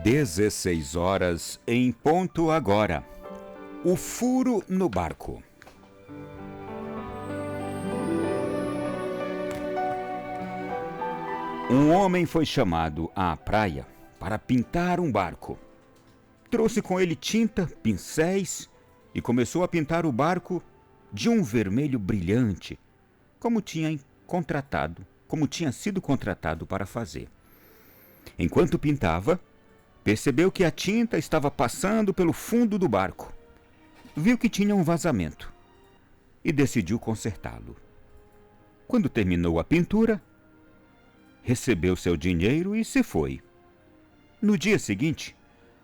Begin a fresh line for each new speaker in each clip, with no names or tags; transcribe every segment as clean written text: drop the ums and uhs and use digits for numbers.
16 horas em ponto agora. O furo no barco. Um homem foi chamado à praia para pintar um barco. Trouxe com ele tinta, pincéis e começou a pintar o barco de um vermelho brilhante, como tinha sido contratado para fazer. Enquanto pintava, percebeu que a tinta estava passando pelo fundo do barco. Viu que tinha um vazamento e decidiu consertá-lo. Quando terminou a pintura, recebeu seu dinheiro e se foi. No dia seguinte,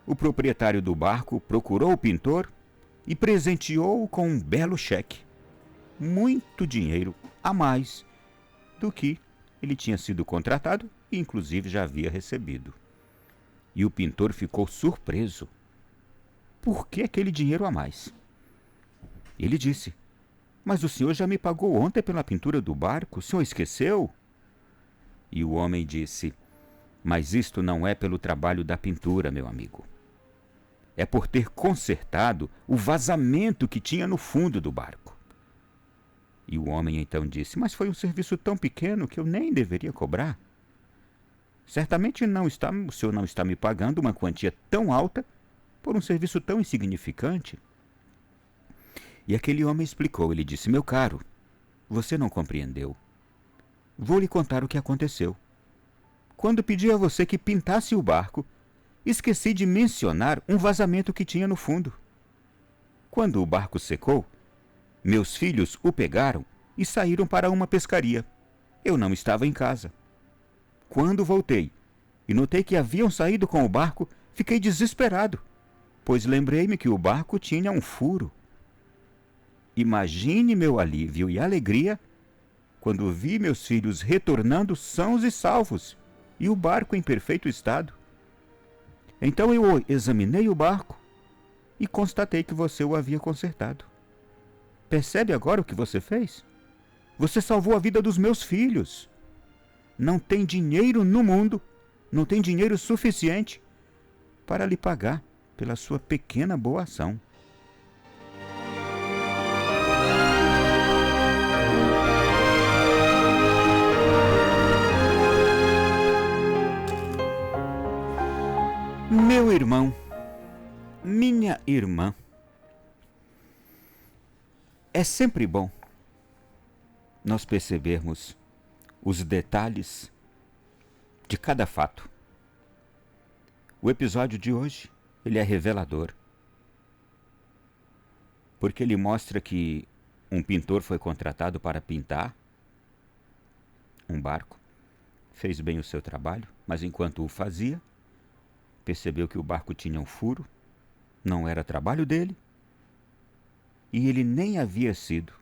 o proprietário do barco procurou o pintor e presenteou-o com um belo cheque. Muito dinheiro a mais do que ele tinha sido contratado e inclusive já havia recebido. E o pintor ficou surpreso. Por que aquele dinheiro a mais? Ele disse: "Mas o senhor já me pagou ontem pela pintura do barco, o senhor esqueceu?" E o homem disse: "Mas isto não é pelo trabalho da pintura, meu amigo. É por ter consertado o vazamento que tinha no fundo do barco." E o homem então disse: "Mas foi um serviço tão pequeno que eu nem deveria cobrar. Certamente o senhor não está me pagando uma quantia tão alta por um serviço tão insignificante." E aquele homem explicou. Ele disse: "Meu caro, você não compreendeu. Vou lhe contar o que aconteceu. Quando pedi a você que pintasse o barco, esqueci de mencionar um vazamento que tinha no fundo. Quando o barco secou, meus filhos o pegaram e saíram para uma pescaria. Eu não estava em casa. Quando voltei e notei que haviam saído com o barco, fiquei desesperado, pois lembrei-me que o barco tinha um furo. Imagine meu alívio e alegria quando vi meus filhos retornando sãos e salvos e o barco em perfeito estado. Então eu examinei o barco e constatei que você o havia consertado. Percebe agora o que você fez? Você salvou a vida dos meus filhos. Não tem dinheiro no mundo, não tem dinheiro suficiente para lhe pagar pela sua pequena boa ação." Meu irmão, minha irmã, é sempre bom nós percebermos os detalhes de cada fato. O episódio de hoje, ele é revelador, porque ele mostra que um pintor foi contratado para pintar um barco, fez bem o seu trabalho, mas enquanto o fazia, percebeu que o barco tinha um furo, não era trabalho dele, e ele nem havia sido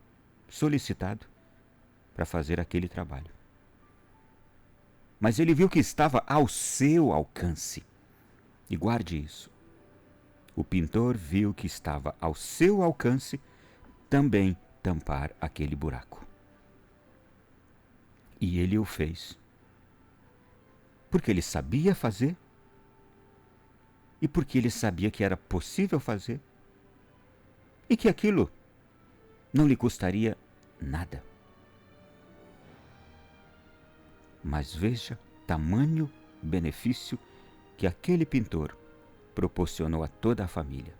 solicitado para fazer aquele trabalho. Mas ele viu que estava ao seu alcance. E guarde isso. O pintor viu que estava ao seu alcance também tampar aquele buraco. E ele o fez. Porque ele sabia fazer e porque ele sabia que era possível fazer e que aquilo não lhe custaria nada. Mas veja tamanho benefício que aquele pintor proporcionou a toda a família.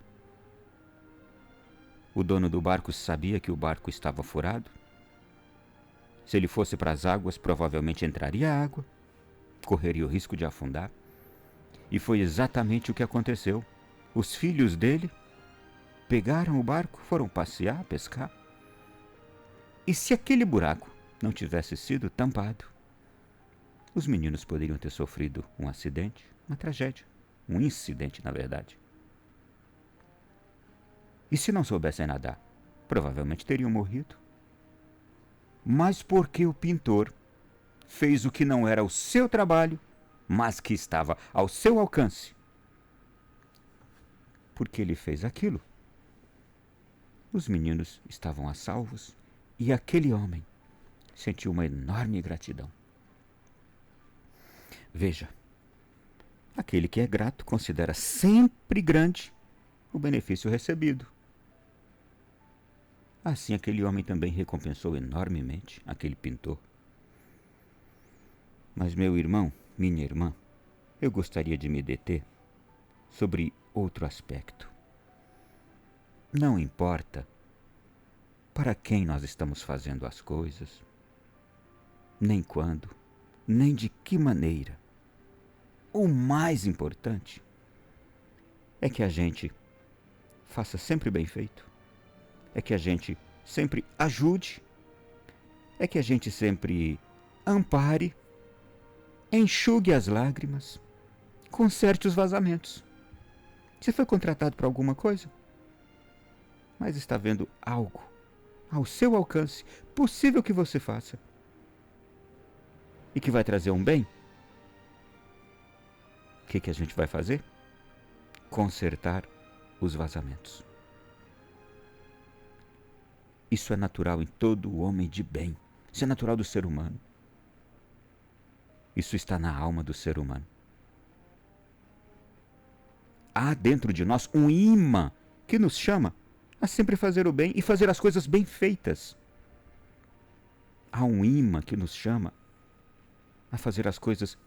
O dono do barco sabia que o barco estava furado. Se ele fosse para as águas, provavelmente entraria água, correria o risco de afundar. E foi exatamente o que aconteceu. Os filhos dele pegaram o barco, foram passear, pescar. E se aquele buraco não tivesse sido tampado, os meninos poderiam ter sofrido um acidente, uma tragédia, um incidente, na verdade. E se não soubessem nadar, provavelmente teriam morrido. Mas porque o pintor fez o que não era o seu trabalho, mas que estava ao seu alcance, porque ele fez aquilo, os meninos estavam a salvos e aquele homem sentiu uma enorme gratidão. Veja, Aquele que é grato considera sempre grande o benefício recebido. Assim, aquele homem também recompensou enormemente aquele pintor. Mas, meu irmão, minha irmã, eu gostaria de me deter sobre outro aspecto. Não importa para quem nós estamos fazendo as coisas, nem quando, nem de que maneira. O mais importante é que a gente faça sempre bem feito, é que a gente sempre ajude, é que a gente sempre ampare, enxugue as lágrimas, conserte os vazamentos. Você foi contratado para alguma coisa, mas está vendo algo ao seu alcance, possível que você faça, e que vai trazer um bem? O que a gente vai fazer? Consertar os vazamentos. Isso é natural em todo homem de bem. Isso é natural do ser humano. Isso está na alma do ser humano. Há dentro de nós um imã que nos chama a sempre fazer o bem e fazer as coisas bem feitas. Há um imã que nos chama a fazer as coisas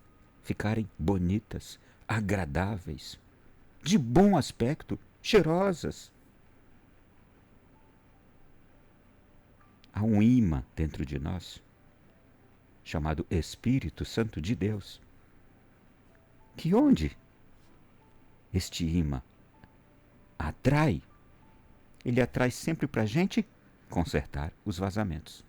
ficarem bonitas, agradáveis, de bom aspecto, cheirosas. Há um imã dentro de nós, chamado Espírito Santo de Deus, que onde este imã atrai, ele atrai sempre para a gente consertar os vazamentos.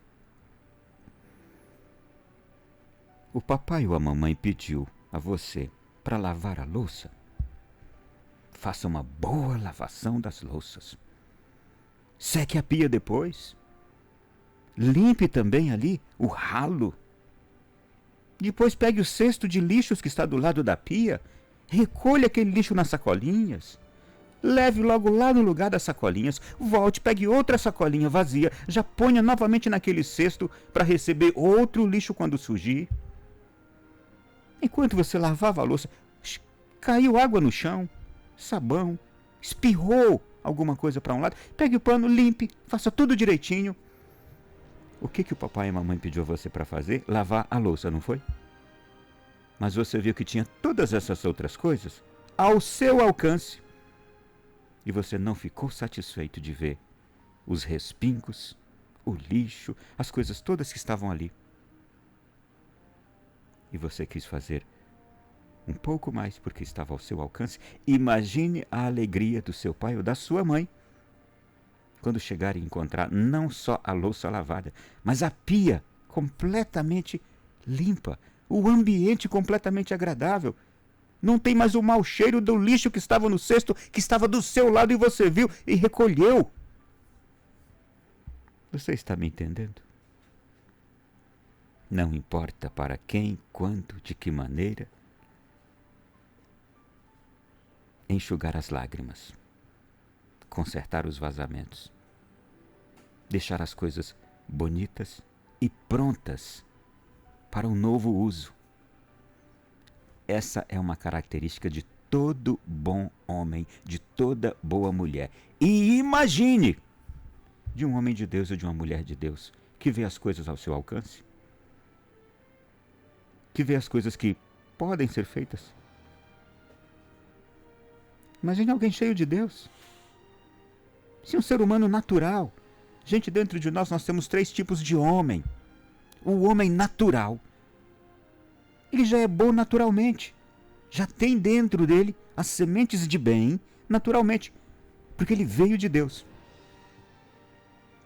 O papai ou a mamãe pediu a você para lavar a louça. Faça uma boa lavação das louças. Seque a pia depois. Limpe também ali o ralo. Depois pegue o cesto de lixos que está do lado da pia. Recolha aquele lixo nas sacolinhas. Leve logo lá no lugar das sacolinhas. Volte, pegue outra sacolinha vazia. Já ponha novamente naquele cesto para receber outro lixo quando surgir. Enquanto você lavava a louça, caiu água no chão, sabão, espirrou alguma coisa para um lado. Pegue o pano, limpe, faça tudo direitinho. O que o papai e a mamãe pediu a você para fazer? Lavar a louça, não foi? Mas você viu que tinha todas essas outras coisas ao seu alcance. E você não ficou satisfeito de ver os respingos, o lixo, as coisas todas que estavam ali. E você quis fazer um pouco mais porque estava ao seu alcance. Imagine a alegria do seu pai ou da sua mãe quando chegarem a encontrar não só a louça lavada, mas a pia completamente limpa, o ambiente completamente agradável. Não tem mais o mau cheiro do lixo que estava no cesto, que estava do seu lado e você viu e recolheu. Você está me entendendo? Não importa para quem, quando, de que maneira, enxugar as lágrimas, consertar os vazamentos, deixar as coisas bonitas e prontas para um novo uso. Essa é uma característica de todo bom homem, de toda boa mulher. E imagine de um homem de Deus ou de uma mulher de Deus que vê as coisas ao seu alcance, que vê as coisas que podem ser feitas. Imagine alguém cheio de Deus. Se um ser humano natural. Gente, dentro de nós temos 3 tipos de homem. O homem natural. Ele já é bom naturalmente. Já tem dentro dele as sementes de bem naturalmente. Porque ele veio de Deus.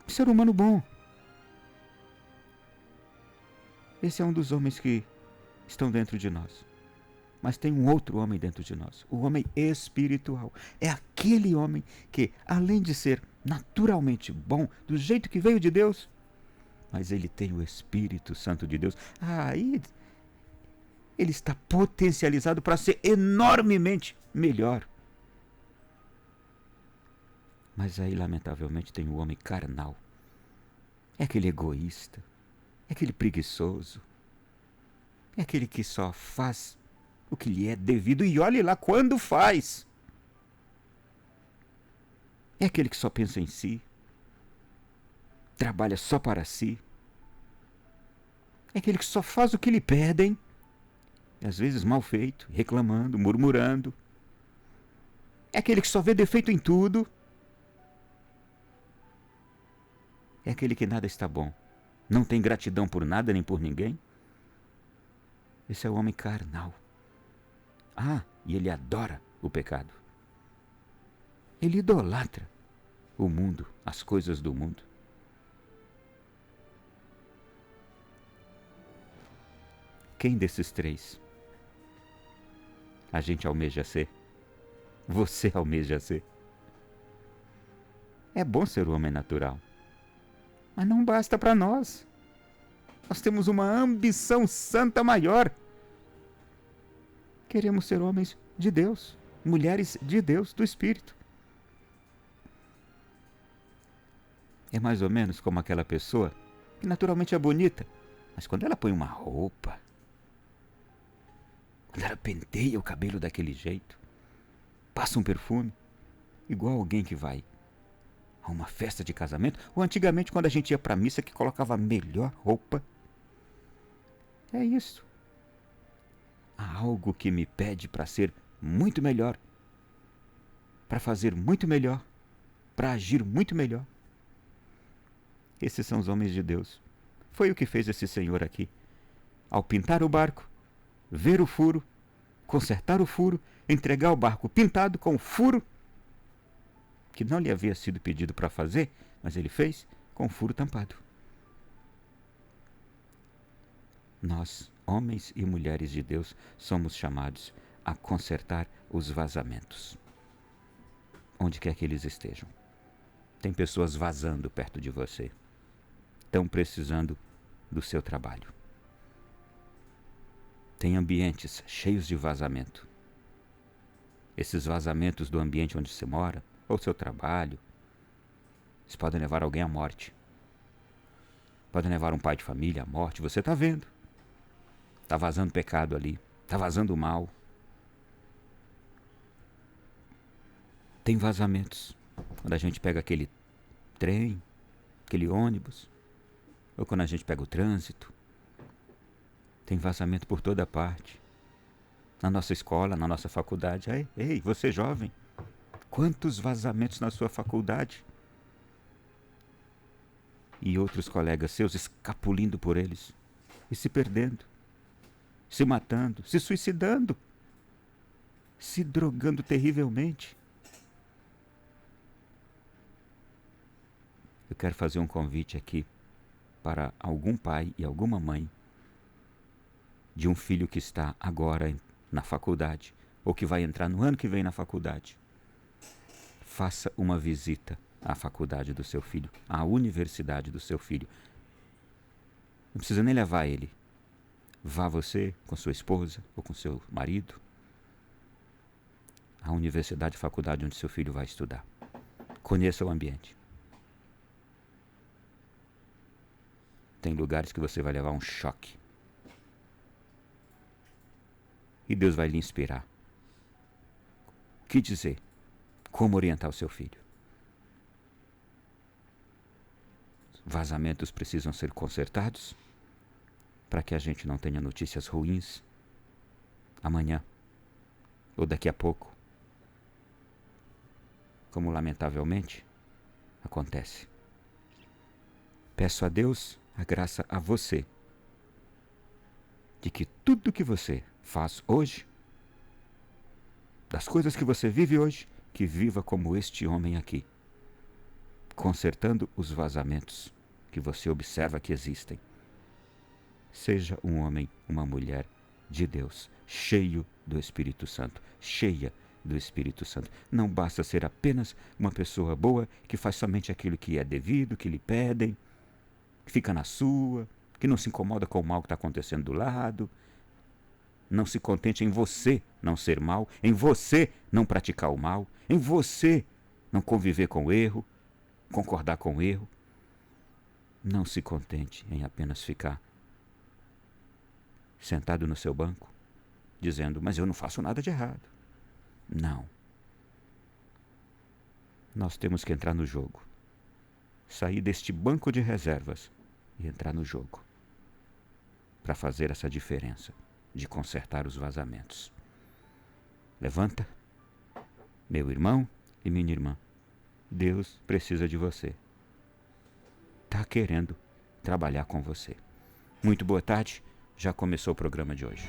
Um ser humano bom. Esse é um dos homens que estão dentro de nós. Mas tem um outro homem dentro de nós, o homem espiritual. É aquele homem que, além de ser naturalmente bom, do jeito que veio de Deus, mas ele tem o Espírito Santo de Deus. Aí ele está potencializado para ser enormemente melhor. Mas aí, lamentavelmente, tem o homem carnal. É aquele egoísta, é aquele preguiçoso, é aquele que só faz o que lhe é devido e olhe lá quando faz. É aquele que só pensa em si, trabalha só para si. É aquele que só faz o que lhe pedem, e às vezes mal feito, reclamando, murmurando. É aquele que só vê defeito em tudo. É aquele que nada está bom, não tem gratidão por nada nem por ninguém. Esse é o homem carnal. E ele adora o pecado. Ele idolatra o mundo, as coisas do mundo. Quem desses três a gente almeja ser? Você almeja ser? É bom ser o homem natural, mas não basta para nós. Nós temos uma ambição santa maior. Queremos ser homens de Deus, mulheres de Deus, do Espírito. É mais ou menos como aquela pessoa que naturalmente é bonita, mas quando ela põe uma roupa, quando ela penteia o cabelo daquele jeito, passa um perfume, igual alguém que vai a uma festa de casamento, ou antigamente quando a gente ia para a missa que colocava a melhor roupa. É isso. Há algo que me pede para ser muito melhor, para fazer muito melhor, para agir muito melhor. Esses são os homens de Deus. Foi o que fez esse senhor aqui. Ao pintar o barco, ver o furo, consertar o furo, entregar o barco pintado com o furo que não lhe havia sido pedido para fazer, mas ele fez com o furo tampado. Nós, homens e mulheres de Deus, somos chamados a consertar os vazamentos, onde quer que eles estejam. Tem pessoas vazando perto de você, estão precisando do seu trabalho. Tem ambientes cheios de vazamento. Esses vazamentos do ambiente onde você mora, ou seu trabalho, eles podem levar alguém à morte. Podem levar um pai de família à morte, você está vendo. Está vazando pecado ali, está vazando mal. Tem vazamentos. Quando a gente pega aquele trem, aquele ônibus, ou quando a gente pega o trânsito, tem vazamento por toda parte. Na nossa escola, na nossa faculdade. Ei, você jovem, quantos vazamentos na sua faculdade? E outros colegas seus escapulindo por eles e se perdendo, se matando, se suicidando, se drogando terrivelmente. Eu quero fazer um convite aqui para algum pai e alguma mãe de um filho que está agora na faculdade ou que vai entrar no ano que vem na faculdade. Faça uma visita à faculdade do seu filho, à universidade do seu filho. Não precisa nem levar ele. Vá você com sua esposa ou com seu marido à universidade, faculdade onde seu filho vai estudar. Conheça o ambiente. Tem lugares que você vai levar um choque. E Deus vai lhe inspirar. O que dizer? Como orientar o seu filho? Vazamentos precisam ser consertados para que a gente não tenha notícias ruins amanhã ou daqui a pouco, como lamentavelmente acontece. Peço a Deus a graça a você de que tudo que você faz hoje, das coisas que você vive hoje, que viva como este homem aqui, consertando os vazamentos que você observa que existem. Seja um homem, uma mulher de Deus, cheio do Espírito Santo, cheia do Espírito Santo. Não basta ser apenas uma pessoa boa que faz somente aquilo que é devido, que lhe pedem, que fica na sua, que não se incomoda com o mal que está acontecendo do lado. Não se contente em você não ser mal, em você não praticar o mal, em você não conviver com o erro, concordar com o erro. Não se contente em apenas ficar sentado no seu banco, dizendo: mas eu não faço nada de errado. Não. Nós temos que entrar no jogo. Sair deste banco de reservas e entrar no jogo. Para fazer essa diferença de consertar os vazamentos. Levanta, meu irmão e minha irmã. Deus precisa de você. Está querendo trabalhar com você. Muito boa tarde. Já começou o programa de hoje.